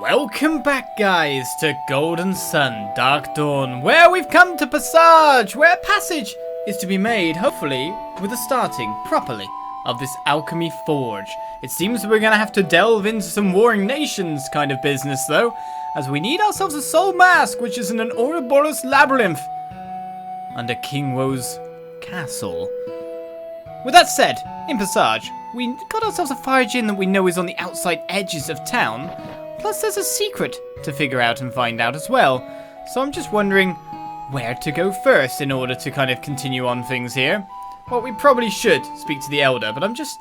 Welcome back, guys, to Golden Sun, Dark Dawn, where we've come to Passage, where passage is to be made, hopefully, with the starting, properly, of this Alchemy Forge. It seems we're going to have to delve into some warring nations kind of business, though, as we need ourselves a soul mask, which is in an Ouroboros labyrinth, under King Woe's castle. With that said, in Passage, we got ourselves a fire gin that we know is on the outside edges of town. Plus, there's a secret to figure out and find out as well. So I'm just wondering where to go first in order to kind of continue on things here. Well, we probably should speak to the Elder, but I just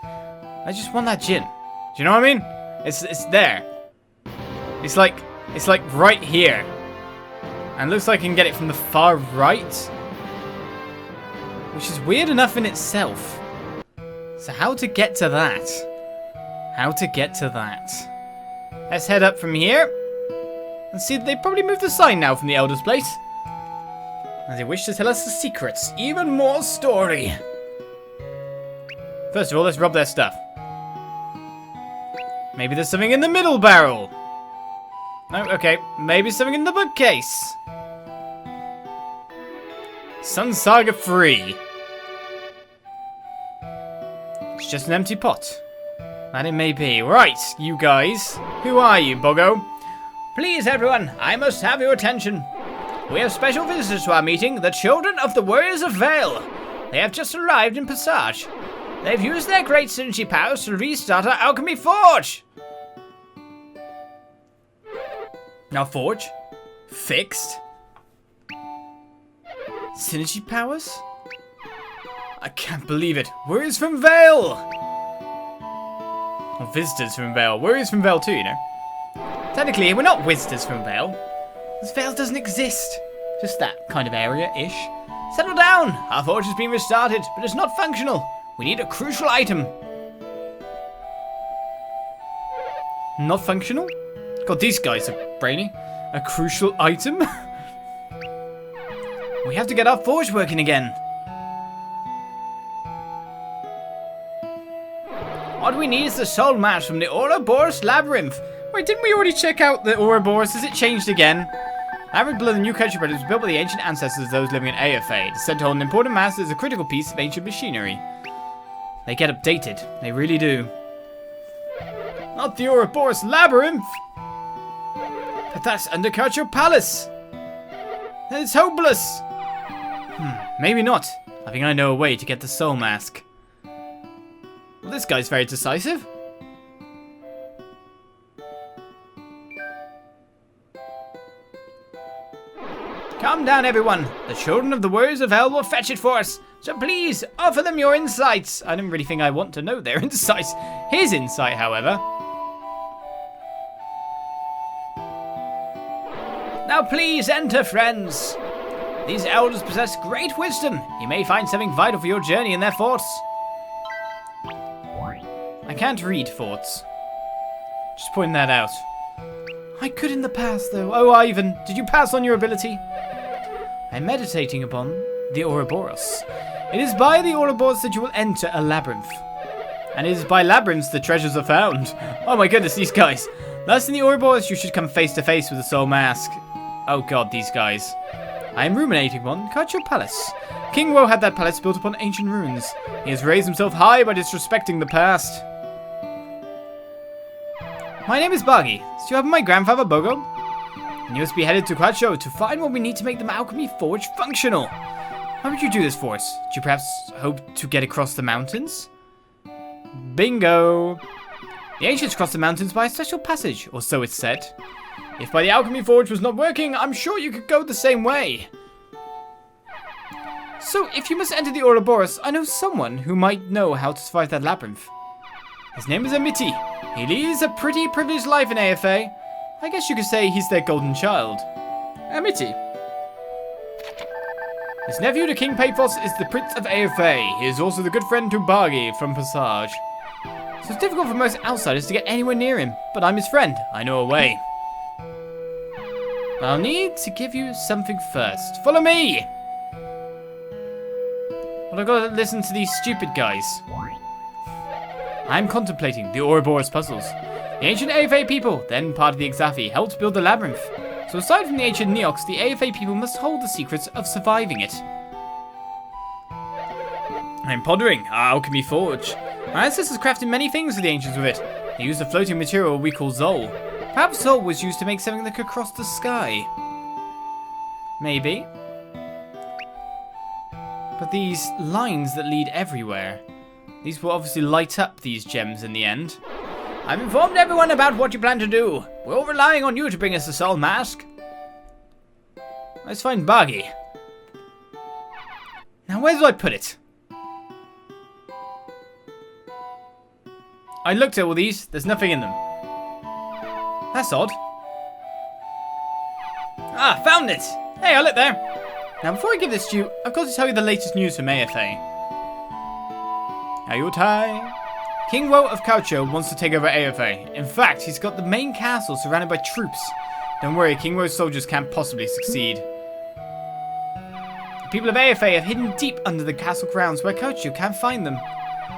want that gin. Do you know what I mean? It's there. It's like right here. And looks like I can get it from the far right. Which is weird enough in itself. So how to get to that? Let's head up from here. And see that they probably moved the sign now from the Elder's place. As they wish to tell us the secrets. Even more story. First of all, let's rob their stuff. Maybe there's something in the middle barrel. No, okay. Maybe something in the bookcase. Sun Saga free. It's just an empty pot. That it may be. Right, you guys. Who are you, Bogho? Please, everyone, I must have your attention. We have special visitors to our meeting, the children of the Warriors of Vale. They have just arrived in Passage. They've used their great synergy powers to restart our Alchemy Forge. Now, Forge? Fixed? Synergy powers? I can't believe it. Warriors from Vale! Or visitors from Vale. Warriors from Vale too, you know. Technically, we're not visitors from Vale. Because Vale doesn't exist. Just that kind of area-ish. Settle down! Our forge has been restarted, but it's not functional. We need a crucial item. Not functional? God, these guys are brainy. A crucial item? We have to get our forge working again. What we need is the soul mask from the Ouroboros labyrinth. Wait, didn't we already check out the Ouroboros? Has it changed again? Average below the new country, but it was built by the ancient ancestors of those living in Ayuthay. It's said to hold an important mass that is a critical piece of ancient machinery. They get updated. They really do. Not the Ouroboros labyrinth! But that's under Kaocho Palace! And it's hopeless! Maybe not. I think I know a way to get the soul mask. Well, this guy's very decisive. Calm down, everyone. The children of the Warriors of Vale will fetch it for us. So please, offer them your insights. I don't really think I want to know their insights. His insight, however. Now please enter, friends. These elders possess great wisdom. You may find something vital for your journey in their thoughts. I can't read thoughts. Just pointing that out. I could in the past, though. Oh, Ivan, did you pass on your ability? I'm meditating upon the Ouroboros. It is by the Ouroboros that you will enter a labyrinth. And it is by labyrinths the treasures are found. Oh my goodness, these guys. Thus in the Ouroboros, you should come face to face with the soul mask. Oh god, these guys. I am ruminating upon Kaocho Palace. King Woe had that palace built upon ancient ruins. He has raised himself high by disrespecting the past. My name is Baghi. So you have my grandfather Bogho? And you must be headed to Kaocho to find what we need to make the Alchemy Forge functional. How would you do this for us? Do you perhaps hope to get across the mountains? Bingo! The ancients crossed the mountains by a special passage, or so it's said. If by the Alchemy Forge was not working, I'm sure you could go the same way. So, if you must enter the Ouroboros, I know someone who might know how to survive that labyrinth. His name is Ayuthay. He leads a pretty privileged life in Ayuthay. I guess you could say he's their golden child. Ayuthay. His nephew, the King Paphos, is the Prince of Ayuthay. He is also the good friend to Baghi from Passage. So it's difficult for most outsiders to get anywhere near him, but I'm his friend. I know a way. I'll need to give you something first. Follow me! Well, I've got to listen to these stupid guys. I'm contemplating the Ouroboros puzzles. The ancient Ayuthay people, then part of the Exafi, helped build the labyrinth. So aside from the ancient Neox, the Ayuthay people must hold the secrets of surviving it. I'm pondering our Alchemy Forge. My ancestors crafted many things for the ancients with it. They used a floating material we call Zol. Perhaps Zol was used to make something that could cross the sky. Maybe. But these lines that lead everywhere, these will obviously light up these gems in the end. I've informed everyone about what you plan to do. We're all relying on you to bring us the Soul Mask. Let's find Baghi. Now where do I put it? I looked at all these, there's nothing in them. That's odd. Ah, found it! Hey, I looked there. Now before I give this to you, I've got to tell you the latest news from Ayuthay. Ayuthay. King Woe of Kaocho wants to take over Ayuthay. In fact, he's got the main castle surrounded by troops. Don't worry, King Woe's soldiers can't possibly succeed. The people of Ayuthay have hidden deep under the castle grounds where Kaocho can't find them.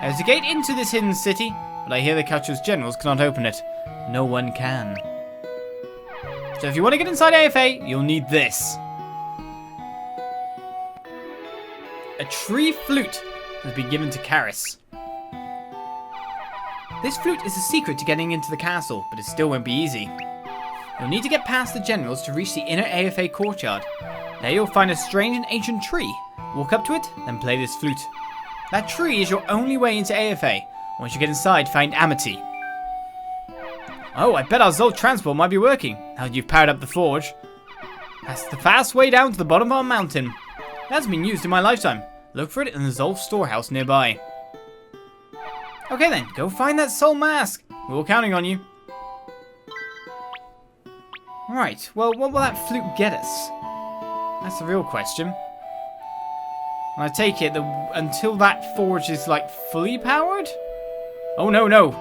There's a gate into this hidden city, but I hear the Kaocho's generals cannot open it. No one can. So if you want to get inside Ayuthay, you'll need this. A tree flute has been given to Chalis. This flute is the secret to getting into the castle, but it still won't be easy. You'll need to get past the generals to reach the inner Ayuthay courtyard. There you'll find a strange and ancient tree. Walk up to it, then play this flute. That tree is your only way into Ayuthay. Once you get inside, find Amity. Oh, I bet our Zol transport might be working, now that you've powered up the forge. That's the fast way down to the bottom of our mountain. That's been used in my lifetime. Look for it in the Zol storehouse nearby. Okay then, go find that Soul Mask. We're all counting on you. Right, well, what will that flute get us? That's the real question. And I take it that until that forge is, like, fully powered? Oh, no, no.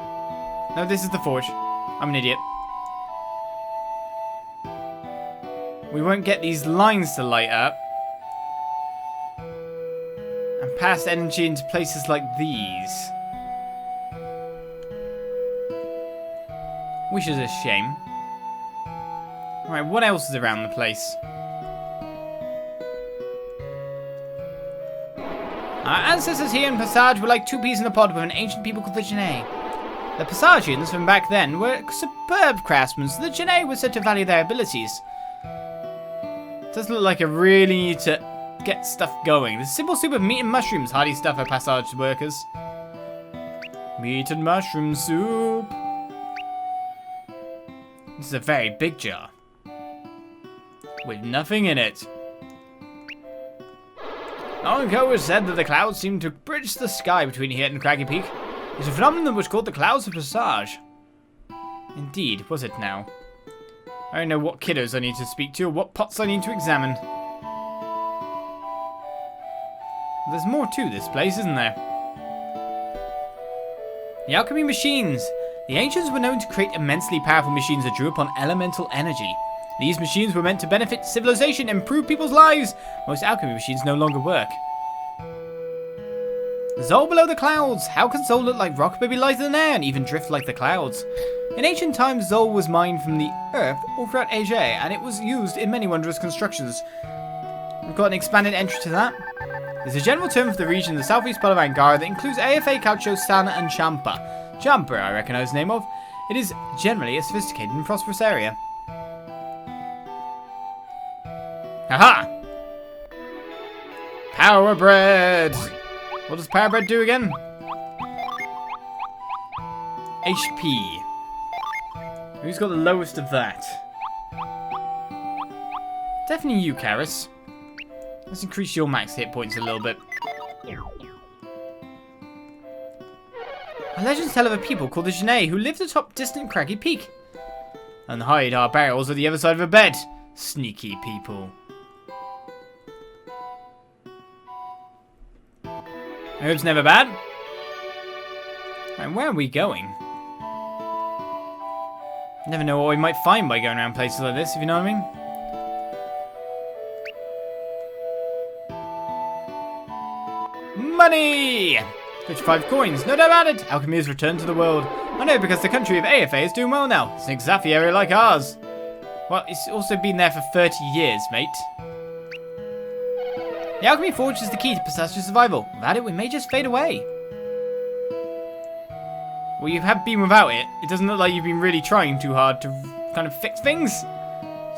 No, this is the forge. I'm an idiot. We won't get these lines to light up. And pass energy into places like these. Which is a shame. Right, what else is around the place? Our ancestors here in Passage were like two peas in a pod with an ancient people called the Ei Jei. The Passagians from back then were superb craftsmen, so the Ei Jei were said to value their abilities. It does look like I really need to get stuff going. The simple soup of meat and mushrooms, hearty stuff for Passage workers. Meat and mushroom soup. This is a very big jar. With nothing in it. Long ago it was said that the clouds seemed to bridge the sky between here and Craggy Peak. It's a phenomenon that was called the Clouds of Passage. Indeed, was it now? I don't know what kiddos I need to speak to or what pots I need to examine. There's more to this place, isn't there? The alchemy machines. The ancients were known to create immensely powerful machines that drew upon elemental energy. These machines were meant to benefit civilization and improve people's lives. Most alchemy machines no longer work. Zol below the clouds. How can Zol look like rock but be lighter than air and even drift like the clouds? In ancient times, Zol was mined from the earth all throughout Ei Jei, and it was used in many wondrous constructions. We've got an expanded entry to that. There's a general term for the region in the southeast part of Angara that includes Ayuthay, Kaocho, Sana, and Champa. Champa, I recognise the name of. It is generally a sophisticated and prosperous area. Haha! Power bread! What does power bread do again? HP. Who's got the lowest of that? Definitely you, Chalis. Let's increase your max hit points a little bit. Our legends tell of a people called the Ei Jei who lived atop distant Craggy Peak and hide our barrels at the other side of a bed. Sneaky people. Hope's never bad. And where are we going? Never know what we might find by going around places like this, if you know what I mean. Money! 55 coins, no doubt about it. Alchemy has returned to the world. I know, because the country of Ayuthay is doing well now. It's an exactly area like ours. Well, it's also been there for 30 years, mate. The Alchemy Forge is the key to Passage's survival. Without it, we may just fade away. Well, you have been without it. It doesn't look like you've been really trying too hard to kind of fix things.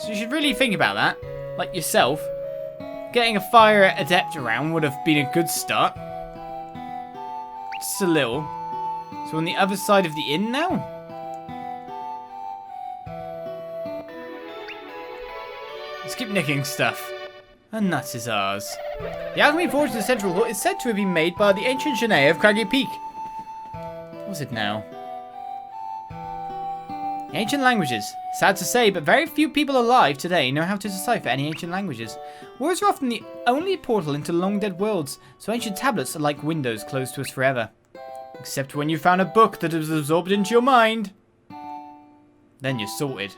So you should really think about that. Like yourself. Getting a fire adept around would have been a good start. Just a little. So on the other side of the inn now? Let's keep nicking stuff. And that is ours. The Alchemy Forge in the Central Hall is said to have been made by the ancient Janae of Craggy Peak. What's it now? Ancient languages. Sad to say, but very few people alive today know how to decipher any ancient languages. Words are often the only portal into long-dead worlds, so ancient tablets are like windows closed to us forever. Except when you found a book that is absorbed into your mind. Then you're sorted.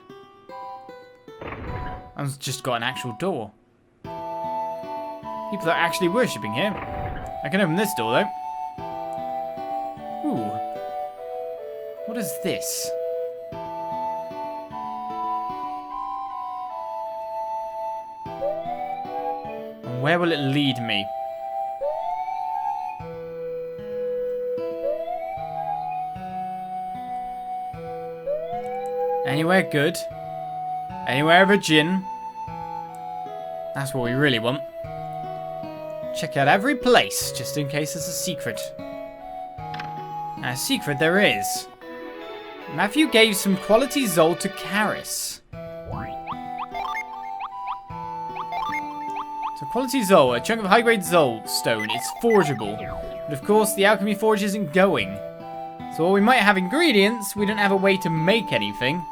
I've just got an actual door. People are actually worshipping here. I can open this door, though. Ooh. What is this? And where will it lead me? Anywhere good. Anywhere of a djinn. That's what we really want. Check out every place, just in case there's a secret. And a secret there is. Matthew gave some quality Zol to Charis. So quality Zol, a chunk of high-grade Zol stone. It's forgeable. But of course, the Alchemy Forge isn't going. So while we might have ingredients, we don't have a way to make anything.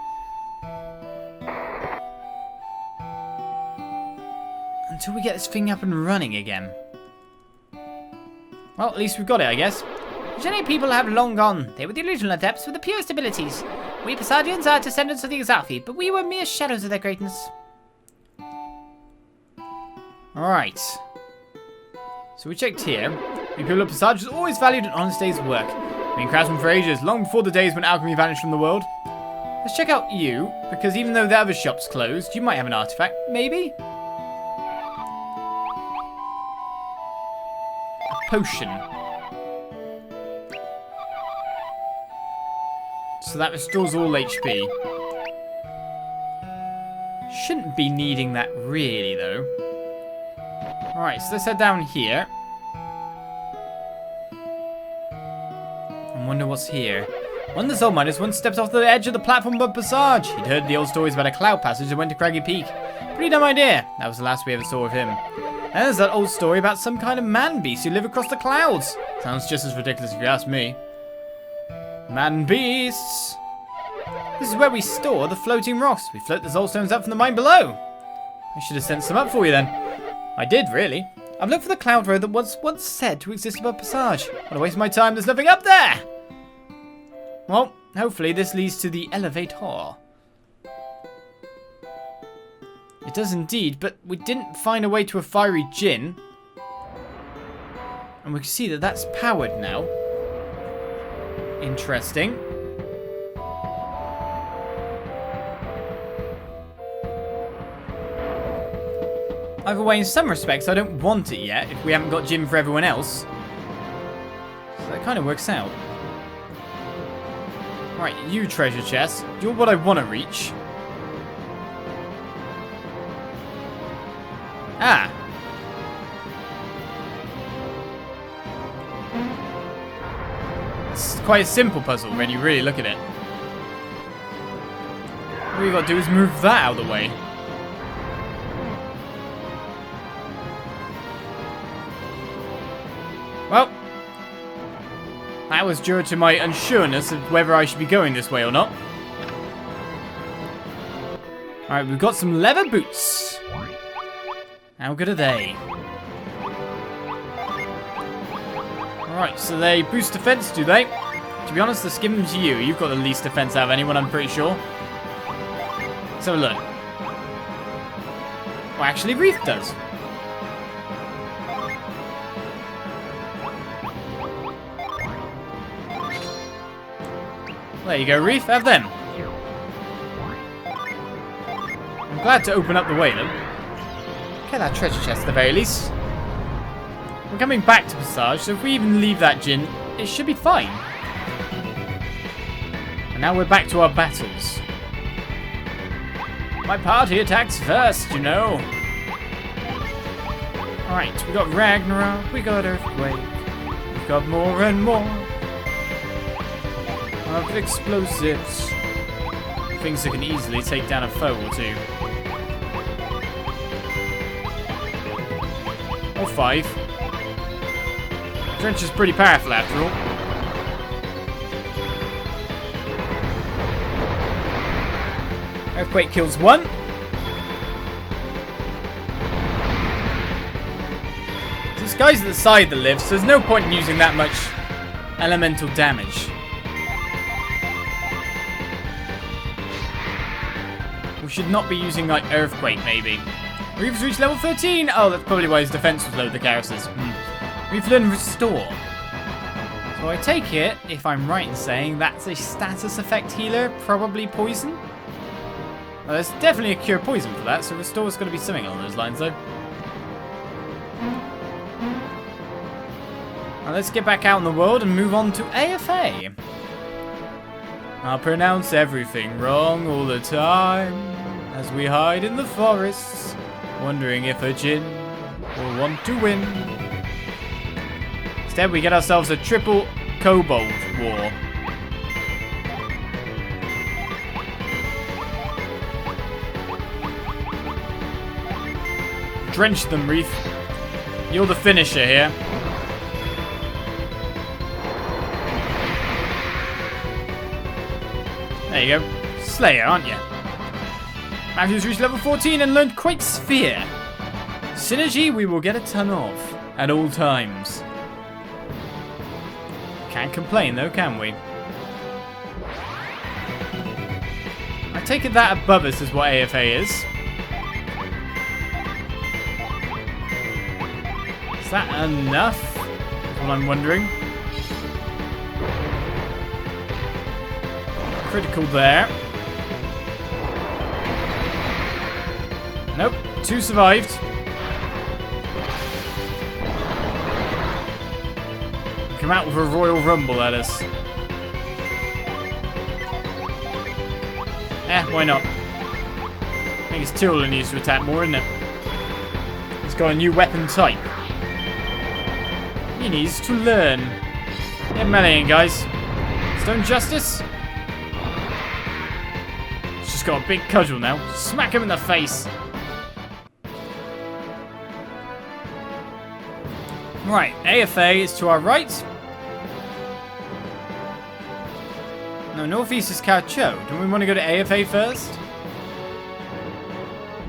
Until we get this thing up and running again. Well, at least we've got it, I guess. The Janae people have long gone. They were the original Adepts with the purest abilities. We Passadians are descendants of the Exalfi, but we were mere shadows of their greatness. Alright. So we checked here. The people of Passage has always valued an honest day's work. Been craftsmen for ages, long before the days when alchemy vanished from the world. Let's check out you, because even though the other shop's closed, you might have an artifact, maybe? Potion. So that restores all HP. Shouldn't be needing that really, though. Alright, so let's head down here. And wonder what's here. One of the soul miners once stepped off the edge of the platform above Passage. He'd heard the old stories about a cloud passage and went to Craggy Peak. Pretty dumb idea. That was the last we ever saw of him. And there's that old story about some kind of man-beast who live across the clouds. Sounds just as ridiculous if you ask me. Man-beasts. This is where we store the floating rocks. We float the soul stones up from the mine below. I should have sent some up for you then. I did, really. I've looked for the cloud road that was once said to exist above Passage. What a waste of my time, there's nothing up there! Well, hopefully this leads to the elevator. It does indeed, but we didn't find a way to a fiery djinn. And we can see that that's powered now. Interesting. Either way, in some respects, I don't want it yet, if we haven't got djinn for everyone else. So that kind of works out. Right, you treasure chest. You're what I want to reach. Ah. It's quite a simple puzzle when you really look at it. All you got to do is move that out of the way. Well, that was due to my unsureness of whether I should be going this way or not. Alright, we've got some leather boots. How good are they? Alright, so they boost defense, do they? To be honest, let's give them to you. You've got the least defense out of anyone, I'm pretty sure. Let's have a look. Well, actually, Reef does. There you go, Reef. Have them. I'm glad to open up the way, though. Get that treasure chest at the very least. We're coming back to Passage, so if we even leave that gin, it should be fine. And now we're back to our battles. My party attacks first, you know. Alright, we got Ragnarok, we got Earthquake, we've got more and more of explosives. Things that can easily take down a foe or two. Or 5. Drench is pretty powerful after all. Earthquake kills 1. This guy's at the side that lives, so there's no point in using that much elemental damage. We should not be using like Earthquake maybe. Reef's reached level 13! Oh, that's probably why his defense was low, the Karas's. We've learned Restore. So I take it, if I'm right in saying, that's a status effect healer, probably poison? Well, there's definitely a cure poison for that, so Restore's going to be something along those lines, though. Now let's get back out in the world and move on to AFA. I'll pronounce everything wrong all the time, as we hide in the forests, wondering if a djinn will want to win. Instead, we get ourselves a triple kobold war. Drench them, Reef. You're the finisher here. There you go. Slayer, aren't you? Matthew's reached level 14 and learned Quake Sphere. Synergy we will get a ton of at all times. Can't complain though, can we? I take it that above us is what AFA is. Is that enough? That's what I'm wondering. Critical there. Nope, 2 survived. Come out with a Royal Rumble at us. Why not? I think it's Tyrion needs to attack more, isn't it? He's got a new weapon type. He needs to learn. Get meleeing, guys. Stone Justice. He's just got a big cudgel now. Smack him in the face. Right, AFA is to our right. No, northeast is Kaocho. Do we want to go to AFA first?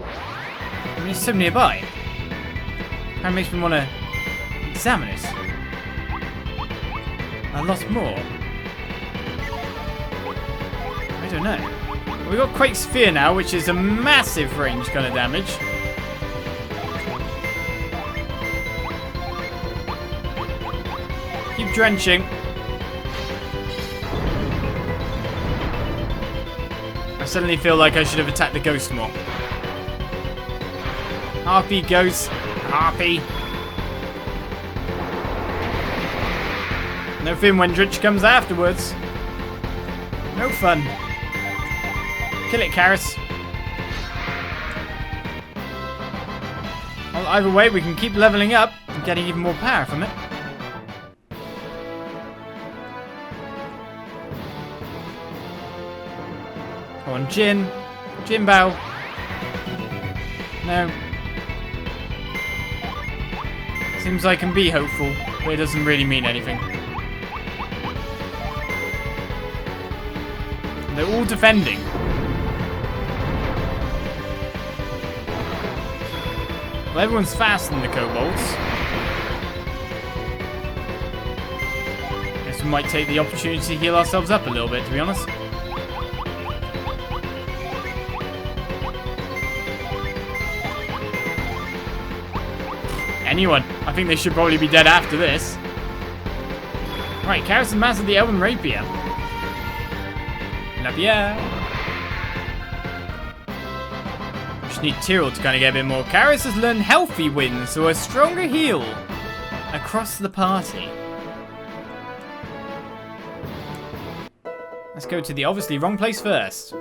I mean, it's so nearby. That makes me want to examine it a lot more. I don't know. We've got Quake Sphere now, which is a massive range kind of damage. Keep drenching. I suddenly feel like I should have attacked the ghost more. Harpy, ghost, harpy. No fin when Drench comes afterwards. No fun. Kill it, Karis. Well, either way, we can keep leveling up and getting even more power from it. Come on, Jin. Jinbao. No. Seems I can be hopeful, but it doesn't really mean anything. They're all defending. Well, everyone's faster than the kobolds. Guess we might take the opportunity to heal ourselves up a little bit, to be honest. Anyone. I think they should probably be dead after this. Right, Karis has mastered the Elven Rapier. Lapierre. Just need Tyrrell to kind of get a bit more. Karis has learned healthy wins, so a stronger heal across the party. Let's go to the obviously wrong place first.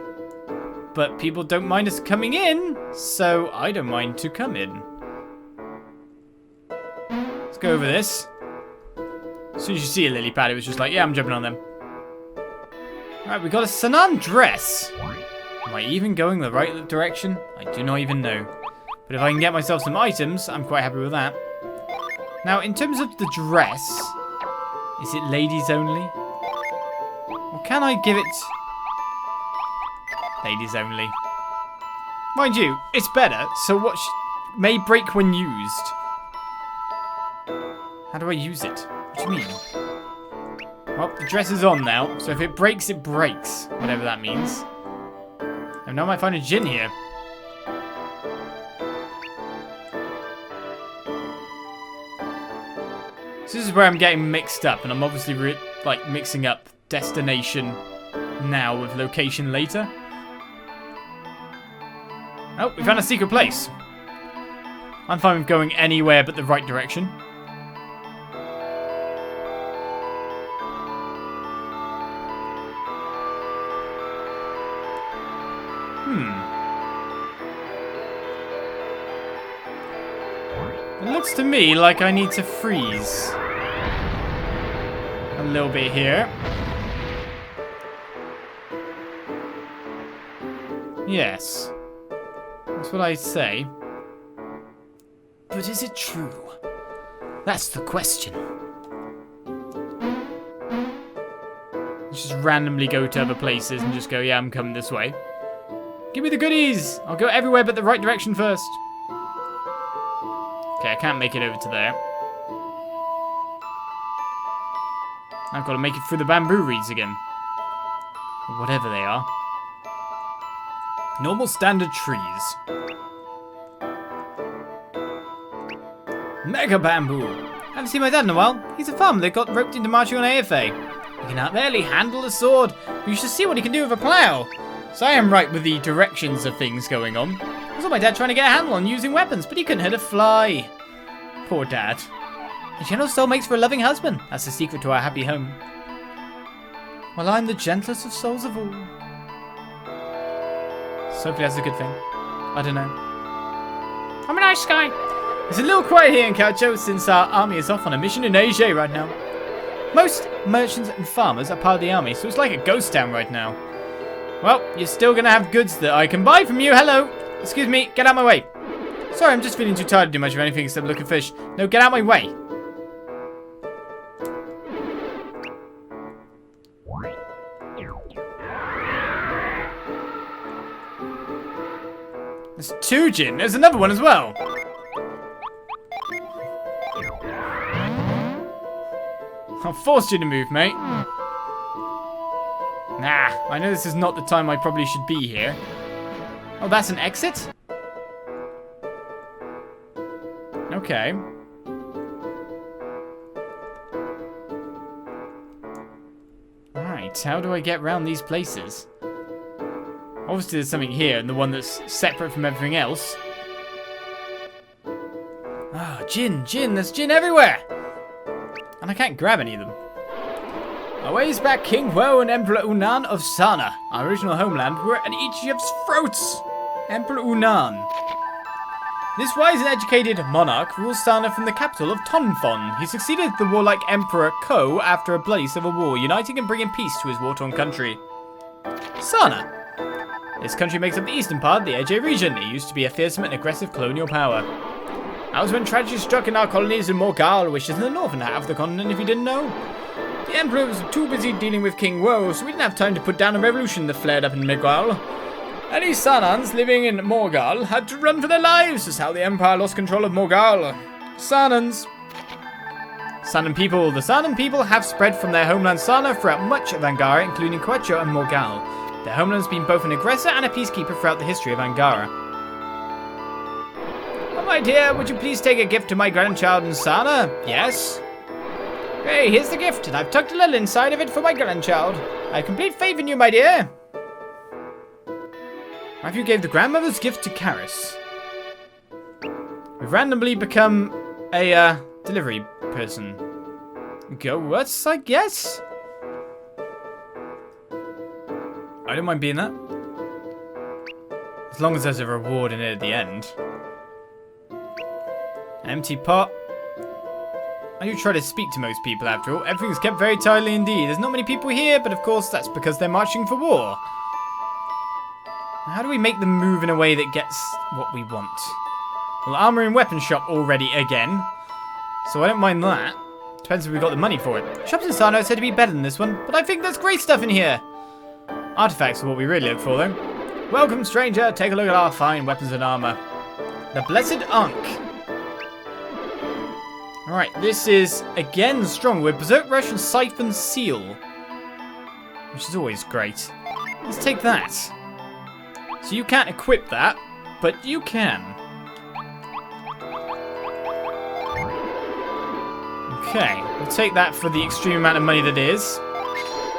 But people don't mind us coming in, so I don't mind to come in. Let's go over this. As soon as you see a lily pad, it was just like, yeah, I'm jumping on them. Alright, we got a Sanan dress. Am I even going the right direction? I do not even know. But if I can get myself some items, I'm quite happy with that. Now, in terms of the dress, is it ladies only? Or can I give it ladies only? Mind you, it's better, so what may break when used. How do I use it? What do you mean? Well, the dress is on now, so if it breaks, it breaks. Whatever that means. And now I might find a djinn here. So this is where I'm getting mixed up, and I'm obviously like mixing up destination now with location later. Oh, we found a secret place. I'm fine with going anywhere but the right direction. It looks to me like I need to freeze a little bit here. Yes. That's what I say. But is it true? That's the question. Just randomly go to other places and just go, yeah, I'm coming this way. Give me the goodies! I'll go everywhere but the right direction first. Okay, I can't make it over to there. I've got to make it through the bamboo reeds again. Or whatever they are. Normal standard trees. Mega bamboo. Haven't seen my dad in a while. He's a farmer that got roped into marching on Ayuthay. He can barely handle a sword. You should see what he can do with a plough. So I am right with the directions of things going on. I saw my dad trying to get a handle on using weapons, but he couldn't hit a fly. Poor dad. A gentle soul makes for a loving husband. That's the secret to our happy home. Well, I'm the gentlest of souls of all. So hopefully that's a good thing. I don't know. I'm a nice guy. It's a little quiet here in Kaocho since our army is off on a mission in Ei Jei right now. Most merchants and farmers are part of the army, so it's like a ghost town right now. Well, you're still gonna have goods that I can buy from you. Hello. Excuse me, get out my way. Sorry, I'm just feeling too tired to do much of anything except look at fish. No, get out my way. There's two djinn. There's another one as well. I'll force you to move, mate. Nah, I know this is not the time I probably should be here. Oh, that's an exit? Okay. Right, how do I get around these places? Obviously there's something here, and the one that's separate from everything else. Ah, djinn, there's djinn everywhere! And I can't grab any of them. A ways back, King Wo and Emperor Unan of Sana, our original homeland, were at each other's throats. Emperor Unan. This wise and educated monarch rules Sana from the capital of Tonfon. He succeeded the warlike Emperor Ko after a bloody civil war, uniting and bringing peace to his war-torn country. Sana. This country makes up the eastern part of the Ei Jei region. It used to be a fearsome and aggressive colonial power. That was when tragedy struck in our colonies in Morghal, which is in the northern half of the continent if you didn't know. The Emperor was too busy dealing with King Wo, so we didn't have time to put down a revolution that flared up in Morghal. Any Sanans living in Morghal had to run for their lives. That's how the Empire lost control of Morghal. Sanans. Sanan people. The Sanan people have spread from their homeland Sana throughout much of Angara, including Kaocho and Morghal. Their homeland has been both an aggressor and a peacekeeper throughout the history of Angara. Oh, my dear, would you please take a gift to my grandchild in Sana? Yes? Hey, here's the gift, and I've tucked a little inside of it for my grandchild. I have complete faith in you, my dear. Matthew gave the grandmother's gift to Chalis. We've randomly become a delivery person. Go us, I guess? I don't mind being that. As long as there's a reward in it at the end. Empty pot. I do try to speak to most people after all. Everything's kept very tightly indeed. There's not many people here, but of course that's because they're marching for war. Now, how do we make them move in a way that gets what we want? Well, armor and weapon shop already again. So I don't mind that. Depends if we've got the money for it. Shops in Sarno are said to be better than this one, but I think there's great stuff in here. Artifacts are what we really look for though. Welcome stranger, take a look at our fine weapons and armor. The Blessed Ankh. Alright, this is, again, strong with Berserk Rush and Siphon Seal. Which is always great. Let's take that. So you can't equip that, but you can. Okay, we'll take that for the extreme amount of money that is.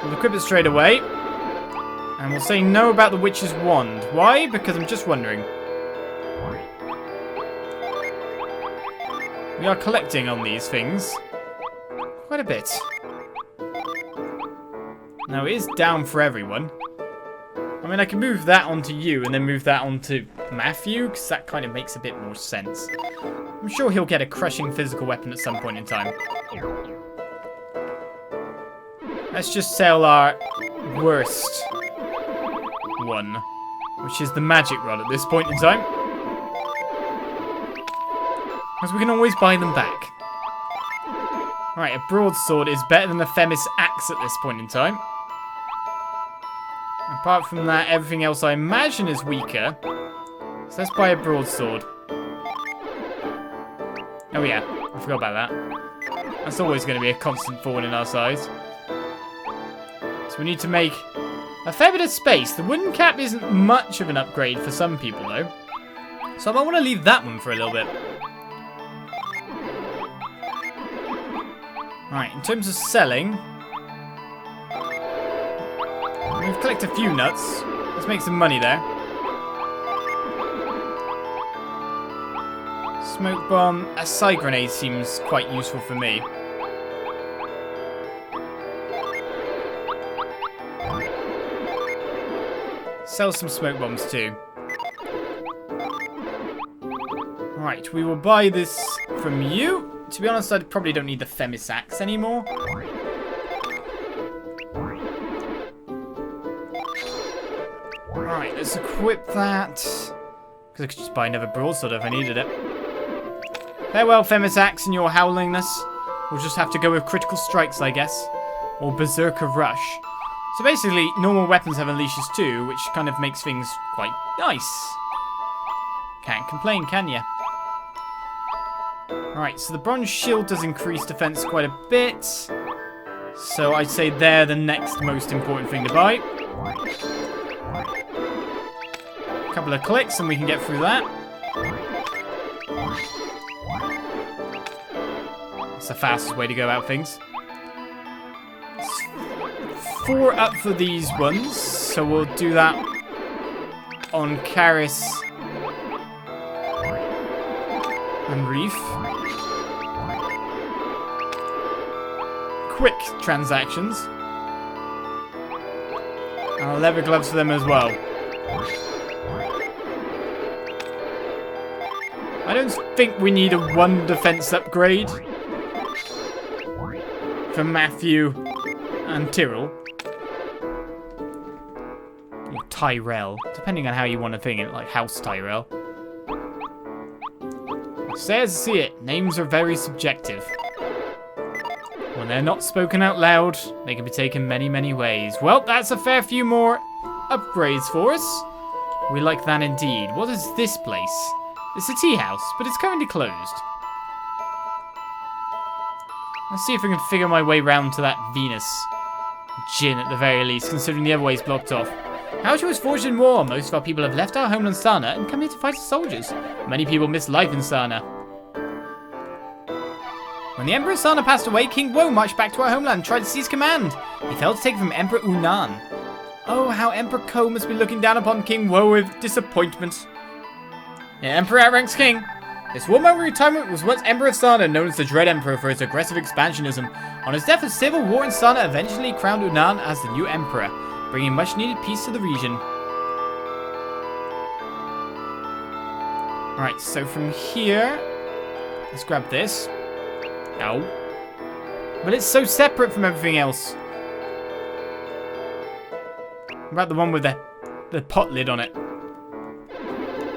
We'll equip it straight away. And we'll say no about the Witch's Wand. Why? Because I'm just wondering. We are collecting on these things. Quite a bit. Now, it is down for everyone. I mean, I can move that onto you and then move that onto Matthew, because that kind of makes a bit more sense. I'm sure he'll get a crushing physical weapon at some point in time. Let's just sell our worst one, which is the magic rod at this point in time. Because we can always buy them back. Alright, a broadsword is better than a Themis axe at this point in time. Apart from that, everything else I imagine is weaker. So let's buy a broadsword. Oh yeah, I forgot about that. That's always going to be a constant thorn in our sides. So we need to make a fair bit of space. The wooden cap isn't much of an upgrade for some people though. So I want to leave that one for a little bit. Right, in terms of selling, we've collected a few nuts. Let's make some money there. Smoke bomb, a side grenade seems quite useful for me. Sell some smoke bombs too. Right, we will buy this from you. To be honest, I probably don't need the Themis axe anymore. Right, let's equip that. Because I could just buy another broadsword if I needed it. Farewell, Themis axe, and your howlingness. We'll just have to go with critical strikes, I guess. Or Berserker Rush. So basically, normal weapons have unleashes too, which kind of makes things quite nice. Can't complain, can ya? Alright, so the bronze shield does increase defense quite a bit. So I'd say they're the next most important thing to buy. A couple of clicks and we can get through that. That's the fastest way to go about things. 4 up for these ones, so we'll do that on Chalis and Reef. Quick transactions. And leather gloves for them as well. I don't think we need a 1 defense upgrade for Matthew and Tyrrell. Or Tyrell, depending on how you want to think it, like House Tyrell. Say as I see it, names are very subjective. When they're not spoken out loud, they can be taken many, many ways. Well, that's a fair few more upgrades for us. We like that indeed. What is this place? It's a tea house, but it's currently closed. Let's see if I can figure my way round to that Venus Gin at the very least, considering the other way's blocked off. Kaocho was forged in war. Most of our people have left our homeland Sana and come here to fight as soldiers. Many people miss life in Sana. When the Emperor Sana passed away, King Wo marched back to our homeland and tried to seize command. He failed to take it from Emperor Unan. Oh, how Emperor Ko must be looking down upon King Wo with disappointment. Yeah, Emperor outranks King. This war member retirement was once Emperor of Sana, known as the Dread Emperor for his aggressive expansionism. On his death, a civil war in Sana eventually crowned Yunnan as the new emperor, bringing much needed peace to the region. Alright, so from here, let's grab this. Ow. But it's so separate from everything else. What about the one with the pot lid on it?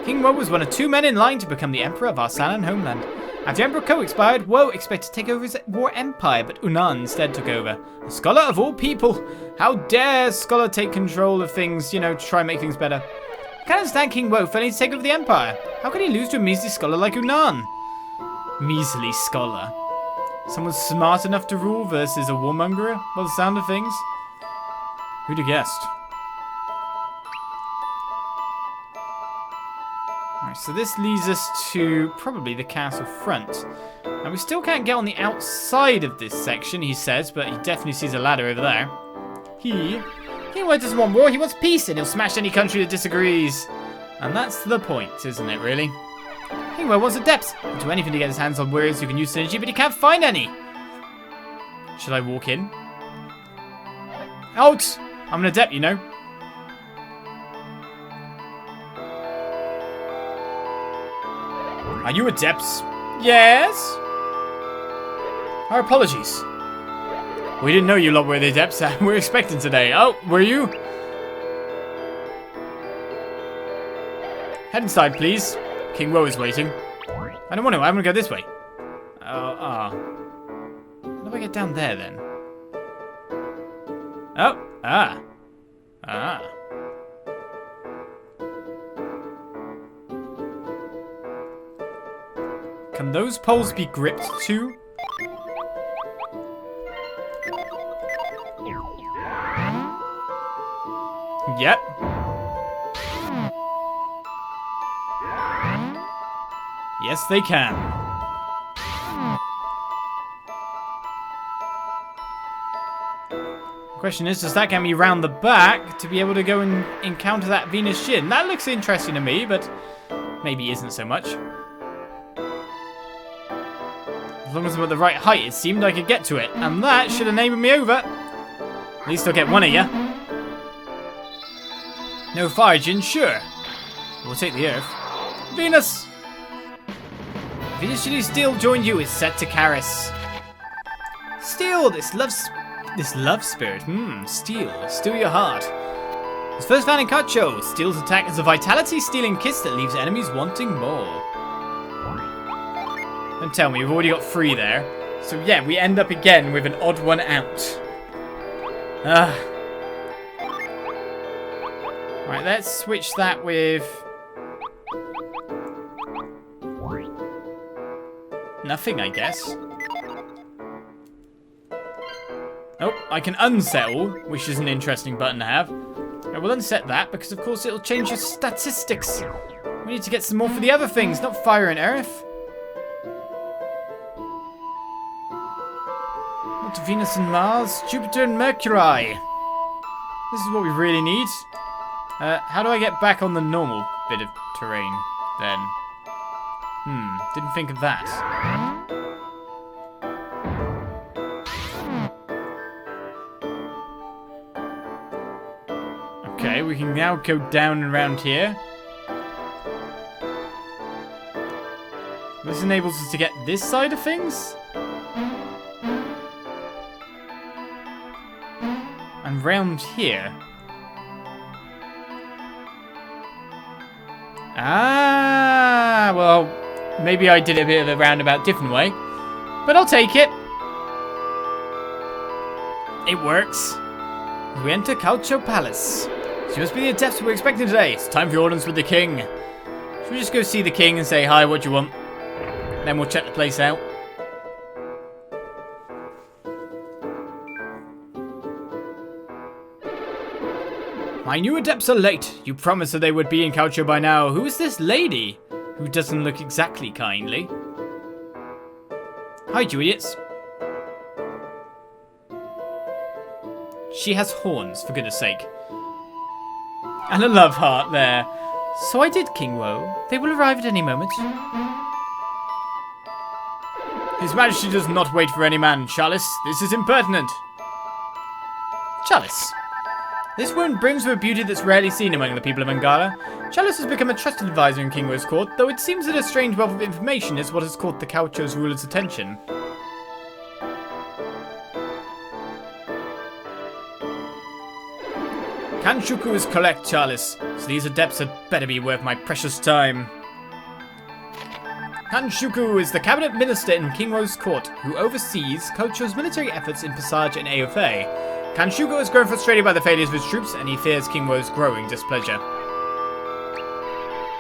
King Wo was one of 2 men in line to become the Emperor of our Sanan homeland. After Emperor Ko expired, Wo expected to take over his war empire, but Yunnan instead took over. A scholar of all people! How dare a scholar take control of things, you know, to try and make things better. I can't understand King Wo failing to take over the empire. How could he lose to a measly scholar like Yunnan? Measly scholar. Someone smart enough to rule versus a warmongerer, by the sound of things? Who'd have guessed? Alright, so this leads us to probably the castle front. And we still can't get on the outside of this section, he says, but he definitely sees a ladder over there. He doesn't want war, he wants peace, and he'll smash any country that disagrees. And that's the point, isn't it, really? King Wo wants Adepts. He'll do anything to get his hands on warriors who can use synergy, but he can't find any. Should I walk in? Out! I'm an adept, you know. Are you Adepts? Yes? Our apologies. We didn't know you lot were the Adepts we're expecting today. Oh, were you? Head inside, please. King Wo is waiting. I don't want to. I'm going to go this way. How do I get down there, then? Oh, Can those poles be gripped too? Yep. Yes, they can. Question is, does that get me round the back to be able to go and encounter that Venus Shin? That looks interesting to me, but maybe isn't so much. As long as I'm at the right height, it seemed I could get to it. And that should have enabled me over. At least I'll get one of you. No fire, Jin, sure. We'll take the Earth. Venus! Venus Jin Steel joined you is set to Charis. Steel, this love spirit. Steel your heart. His first found in Kaocho. Steel's attack is a vitality-stealing kiss that leaves enemies wanting more. Don't tell me, we've already got 3 there. So yeah, we end up again with an odd one out. Right, let's switch that with... nothing, I guess. Oh, I can unsettle, which is an interesting button to have. I will unset that, because of course it'll change your statistics. We need to get some more for the other things, not fire and earth. Not Venus and Mars, Jupiter and Mercury. This is what we really need. How do I get back on the normal bit of terrain, then? Didn't think of that. Okay, we can now go down and around here. This enables us to get this side of things. And round here. Ah, well, maybe I did a bit of a roundabout different way, but I'll take it. It works. We enter Kaocho Palace. She must be the Adepts we're expecting today. It's time for your audience with the king. Should we just go see the king and say, hi, what do you want? Then we'll check the place out. My new Adepts are late. You promised that they would be in Kaocho by now. Who is this lady? Who doesn't look exactly kindly. Hi, you idiots. She has horns, for goodness sake. And a love heart there. So I did, King Woe. They will arrive at any moment. His Majesty does not wait for any man, Chalis. This is impertinent. Chalis. This wound brings with a beauty that's rarely seen among the people of Angara. Chalis has become a trusted advisor in King Woe's court, though it seems that a strange wealth of information is what has caught the Kaocho's ruler's attention. Kan-SHuku is correct, Chalis, so these adepts had better be worth my precious time. Kan-SHuku is the cabinet minister in King Woe's court, who oversees Kaocho's military efforts in Passage and Ayuthay. Kan-SHuku has grown frustrated by the failures of his troops, and he fears King Woe's growing displeasure.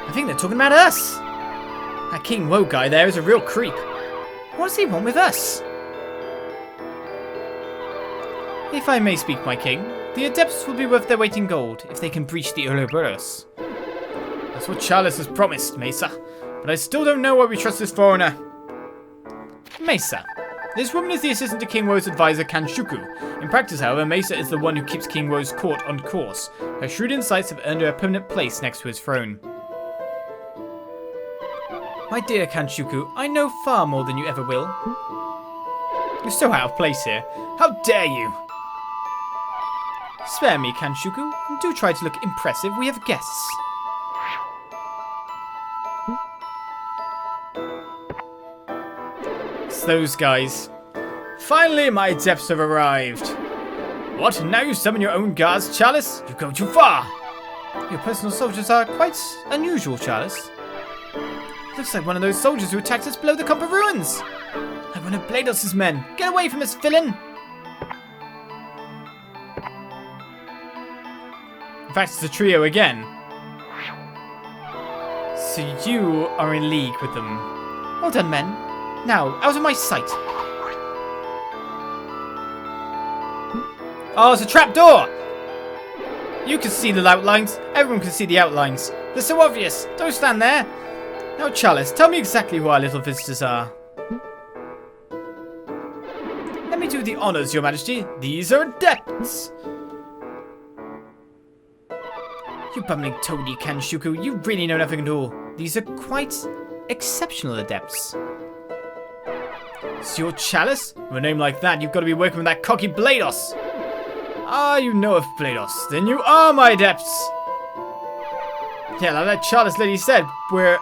I think they're talking about us. That King Woe guy there is a real creep. What does he want with us? If I may speak, my king, the Adepts will be worth their weight in gold if they can breach the Ouroboros. That's what Chalis has promised, Mesa. But I still don't know why we trust this foreigner. Mesa. This woman is the assistant to King Woe's advisor, Kan-SHuku. In practice, however, Mesa is the one who keeps King Woe's court on course. Her shrewd insights have earned her a permanent place next to his throne. My dear Kan-SHuku, I know far more than you ever will. You're so out of place here. How dare you! Spare me, Kan-SHuku, and do try to look impressive. We have guests. It's those guys. Finally, my adepts have arrived. What? Now you summon your own guards, Chalis? You go too far. Your personal soldiers are quite unusual, Chalis. Looks like one of those soldiers who attacked us below the Copper Ruins. Like one of Blados' men. Get away from us, villain! In fact, it's the trio again. So you are in league with them. Well done, men. Now, out of my sight. Oh, it's a trapdoor! You can see the outlines. Everyone can see the outlines. They're so obvious. Don't stand there. Now, Chalis, tell me exactly who our little visitors are. Let me do the honors, Your Majesty. These are Adepts. You bumbling toady, Kan-SHuku. You really know nothing at all. These are quite exceptional Adepts. So you're Chalis? With a name like that, you've got to be working with that cocky Blados. Ah, you know of Blados. Then you are my Adepts. Yeah, like that Chalis lady said, we're,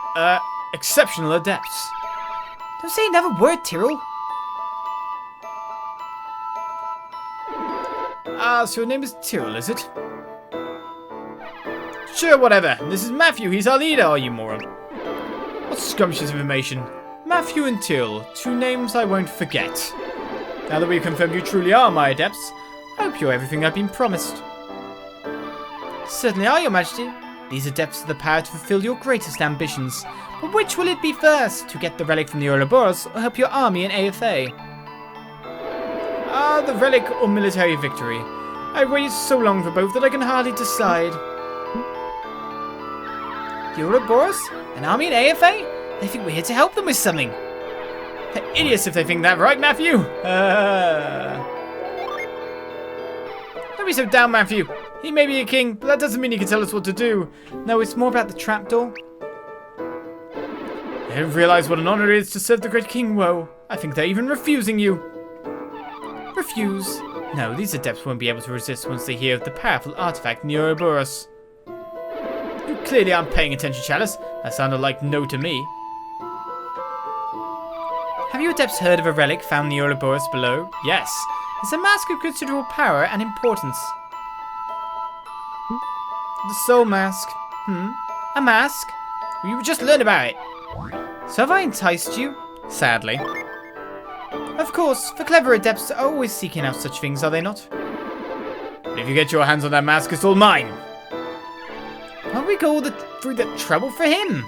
exceptional Adepts. Don't say another word, Tyrrell. Ah, so your name is Tyrrell, is it? Sure, whatever. This is Matthew. He's our leader, are you moron? What scrumptious information. Matthew and Tyrrell, two names I won't forget. Now that we've confirmed you truly are my Adepts, I hope you're everything I've been promised. Certainly are, Your Majesty. These Adepts have the power to fulfill your greatest ambitions. But which will it be first? To get the relic from the Ouroboros, or help your army in Ayuthay? Ah, the relic or military victory. I've waited so long for both that I can hardly decide. The Ouroboros? An army in Ayuthay? They think we're here to help them with something. They're idiots if they think that, right, Matthew? Don't be so down, Matthew. He may be a king, but that doesn't mean he can tell us what to do. No, it's more about the trapdoor. They don't realize what an honor it is to serve the great King Woe. I think they're even refusing you. Refuse? No, these Adepts won't be able to resist once they hear of the powerful artifact in the Ouroboros. You clearly aren't paying attention, Chalis. That sounded like no to me. Have you Adepts heard of a relic found in the Ouroboros below? Yes. It's a mask of considerable power and importance. The Soul Mask. A mask? You just learned about it. So have I enticed you? Sadly. Of course, the clever Adepts are always seeking out such things, are they not? But if you get your hands on that mask, it's all mine. Why don't we go through the trouble for him?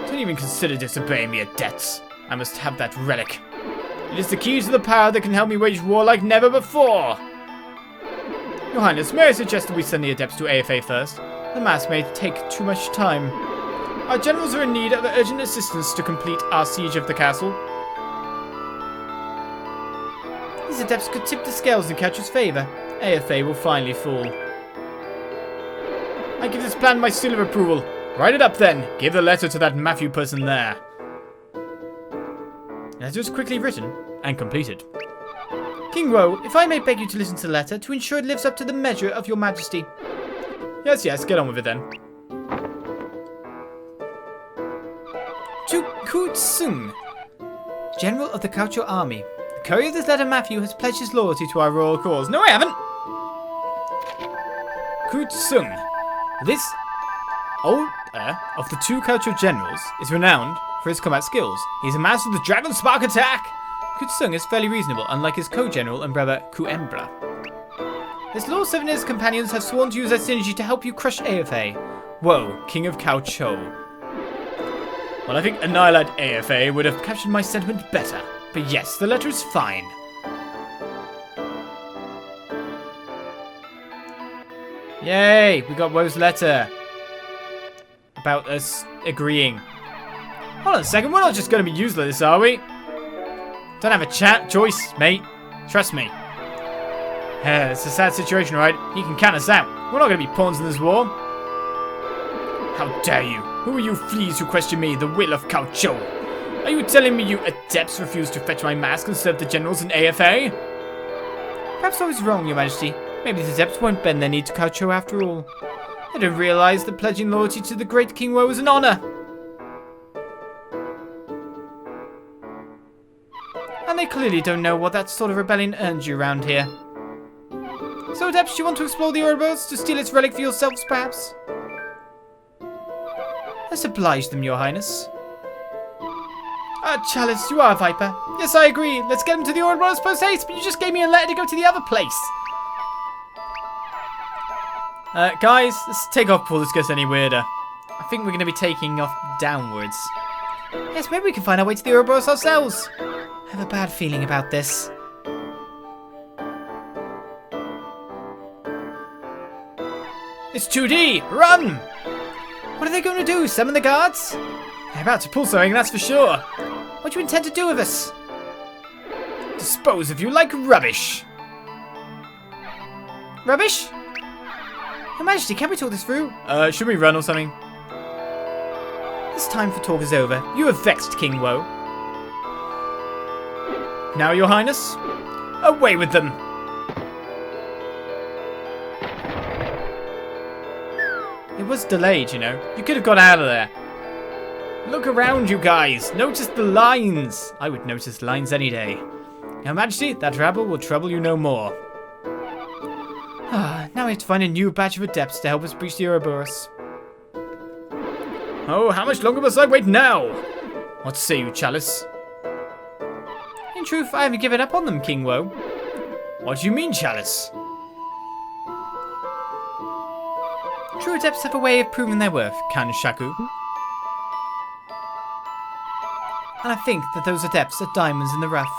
Don't even consider disobeying me, Adepts. I must have that relic. It is the key to the power that can help me wage war like never before. Your Highness, may I suggest that we send the Adepts to Ayuthay first? The mask may take too much time. Our generals are in need of urgent assistance to complete our siege of the castle. These Adepts could tip the scales in Kaocho's favor. Ayuthay will finally fall. I give this plan my seal of approval. Write it up then. Give the letter to that Matthew person there. The letter is quickly written and completed. King Woe, if I may beg you to listen to the letter to ensure it lives up to the measure of your majesty. Yes, get on with it then. To Kutsung, General of the Kaocho Army. The courier of this letter, Matthew, has pledged his loyalty to our royal cause. No, I haven't. Kutsung. This older of the two Kaocho generals is renowned for his combat skills. He's a master of the Dragon Spark attack. Kutsung is fairly reasonable, unlike his co-general and brother Kuembra. His Lord Seven and his companions have sworn to use their synergy to help you crush Ayuthay. Whoa, King of Kaocho. Well, I think Annihilate Ayuthay would have captured my sentiment better. But yes, the letter is fine. Yay, we got Woe's letter. About us agreeing. Hold on a second, we're not just going to be useless, are we? Don't have a choice, mate. Trust me. It's a sad situation, right? He can count us out. We're not going to be pawns in this war. How dare you? Who are you fleas who question me, the will of Kaocho? Are you telling me you Adepts refuse to fetch my mask and serve the generals in Ayuthay? Perhaps I was wrong, your majesty. Maybe the Adepts won't bend their knee to Kaocho after all. I don't realize that pledging loyalty to the great King Woe is an honor. And they clearly don't know what that sort of rebellion earns you around here. So, Adepts, you want to explore the Ouroboros to steal its relic for yourselves, perhaps? Let's oblige them, your highness. Chalis, you are a viper. Yes, I agree. Let's get him to the Ouroboros post-haste, but you just gave me a letter to go to the other place. Guys, let's take off before this gets any weirder. I think we're going to be taking off downwards. Yes, maybe we can find our way to the Ouroboros ourselves. I have a bad feeling about this. It's 2D! Run! What are they going to do? Summon the guards? They're about to pull something, that's for sure. What do you intend to do with us? Dispose of you like rubbish. Rubbish? Your Majesty, can we talk this through? Should we run or something? This time for talk is over. You have vexed King Woe. Now, your highness, away with them. It was delayed, you know. You could have got out of there. Look around, you guys. Notice the lines. I would notice lines any day. Your Majesty, that rabble will trouble you no more. Now we have to find a new batch of Adepts to help us breach the Ouroboros. Oh, how much longer must I wait now? What say you, Chalis? In truth, I haven't given up on them, King Woe. What do you mean, Chalis? True Adepts have a way of proving their worth, Kan-SHuku. And I think that those Adepts are diamonds in the rough.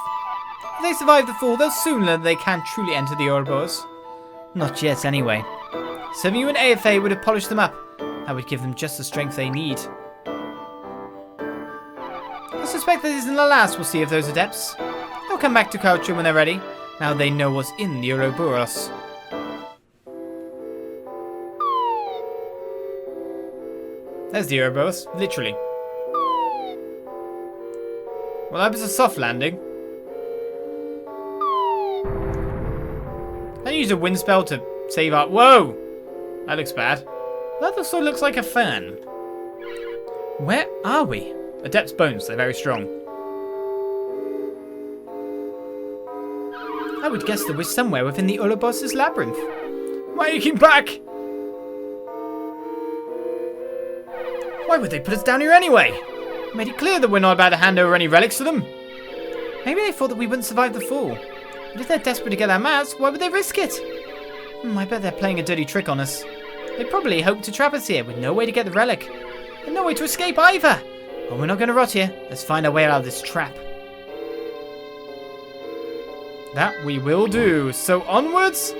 If they survive the fall, they'll soon learn that they can't truly enter the Ouroboros. Not yet, anyway. Serving you in Ayuthay would have polished them up. That would give them just the strength they need. I suspect that isn't the last we'll see of those Adepts. They'll come back to Kaocho when they're ready. Now they know what's in the Ouroboros. There's the Ouroboros, literally. Well, that was a soft landing. I use a wind spell to save up. Whoa! That looks bad. That also looks like a fan. Where are we? Adept's bones, they're very strong. I would guess that we're somewhere within the Ouroboros' labyrinth. Why are you keeping back? Why would they put us down here anyway? Made it clear that we're not about to hand over any relics to them. Maybe they thought that we wouldn't survive the fall. But if they're desperate to get that mask, why would they risk it? I bet they're playing a dirty trick on us. They probably hope to trap us here with no way to get the relic. And no way to escape either. But we're not going to rot here. Let's find our way out of this trap. That we will do. So onwards,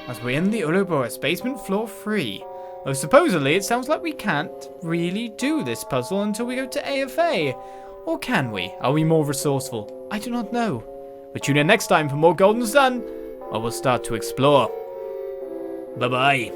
as we're in the Ouroboros basement floor 3. Though supposedly it sounds like we can't really do this puzzle until we go to Ayuthay. Or can we? Are we more resourceful? I do not know. But tune in next time for more Golden Sun, or we'll start to explore. Bye-bye.